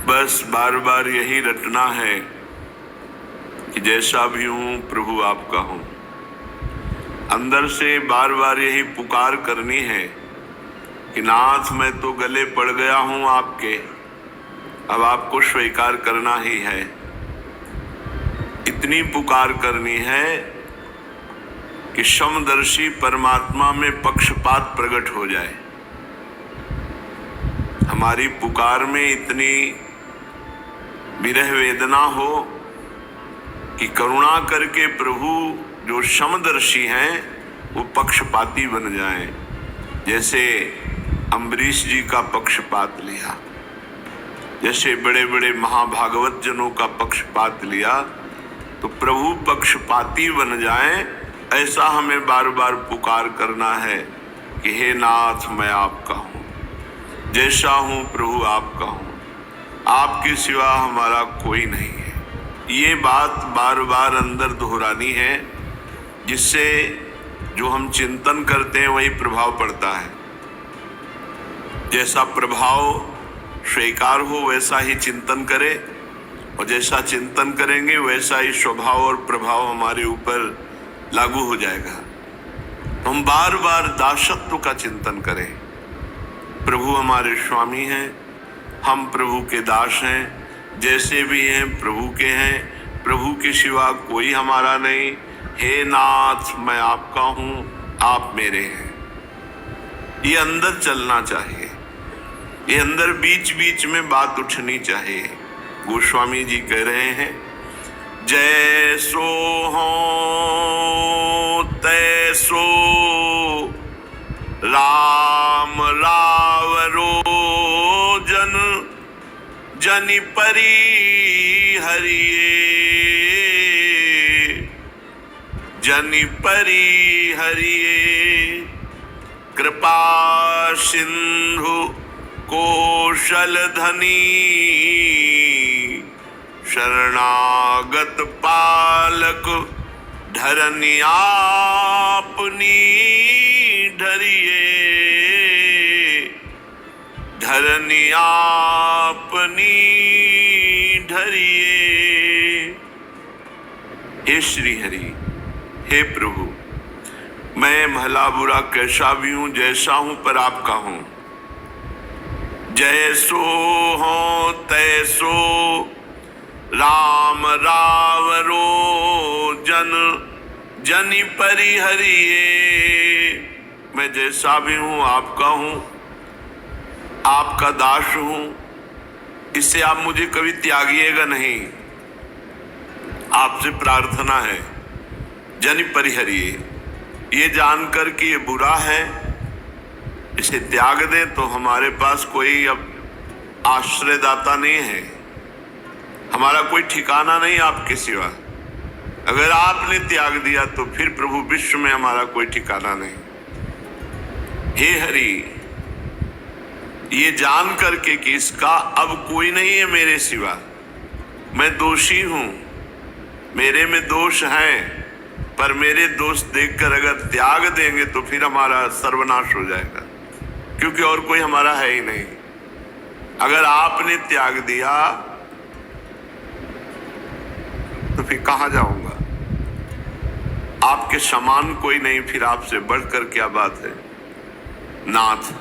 बस बार बार यही रटना है कि जैसा भी हूं प्रभु आपका हूं। अंदर से बार बार यही पुकार करनी है कि नाथ मैं तो गले पड़ गया हूं आपके, अब आपको स्वीकार करना ही है। इतनी पुकार करनी है कि समदर्शी परमात्मा में पक्षपात प्रकट हो जाए। हमारी पुकार में इतनी विरह वेदना हो कि करुणा करके प्रभु जो समदर्शी हैं वो पक्षपाती बन जाएं। जैसे अम्बरीश जी का पक्षपात लिया, जैसे बड़े बड़े महाभागवत जनों का पक्षपात लिया, तो प्रभु पक्षपाती बन जाएं। ऐसा हमें बार बार पुकार करना है कि हे नाथ मैं आपका हूँ, जैसा हूँ प्रभु आपका हूँ, आपके सिवा हमारा कोई नहीं है। ये बात बार बार अंदर दोहरानी है, जिससे जो हम चिंतन करते हैं वही प्रभाव पड़ता है। जैसा प्रभाव स्वीकार हो वैसा ही चिंतन करें, और जैसा चिंतन करेंगे वैसा ही स्वभाव और प्रभाव हमारे ऊपर लागू हो जाएगा। हम बार बार दासत्व का चिंतन करें। प्रभु हमारे स्वामी हैं, हम प्रभु के दास हैं, जैसे भी हैं प्रभु के हैं, प्रभु के सिवा कोई हमारा नहीं। हे नाथ मैं आपका हूँ, आप मेरे हैं। ये अंदर चलना चाहिए, ये अंदर बीच बीच में बात उठनी चाहिए। गोस्वामी जी कह रहे हैं, जैसो हो तैसो राम रावरो जनि परी हरिये, जनि परी हरिये। कृपा सिंधु कौशल धनी, शरणागत पालक धरनी आपनी धरिये, धरनी आपनी धरिये। हे श्री हरि, हे प्रभु, मैं भला बुरा कैसा भी हूं, जैसा हूं पर आपका हूं। जैसो हो तैसो राम रावरो जनि परिहरिये। मैं जैसा भी हूं आपका हूं, आपका दास हूं, इससे आप मुझे कभी त्यागिएगा नहीं। आपसे प्रार्थना है जनि परिहरिये। ये जानकर कि ये बुरा है, इसे त्याग दें, तो हमारे पास कोई अब आश्रयदाता नहीं है, हमारा कोई ठिकाना नहीं आपके सिवा। अगर आपने त्याग दिया तो फिर प्रभु विश्व में हमारा कोई ठिकाना नहीं। हे हरि, ये जान करके कि इसका अब कोई नहीं है मेरे सिवा, मैं दोषी हूं, मेरे में दोष हैं, पर मेरे दोष देखकर अगर त्याग देंगे तो फिर हमारा सर्वनाश हो जाएगा, क्योंकि और कोई हमारा है ही नहीं। अगर आपने त्याग दिया तो फिर कहां जाऊंगा? आपके समान कोई नहीं, फिर आपसे बढ़कर क्या बात है। नाथ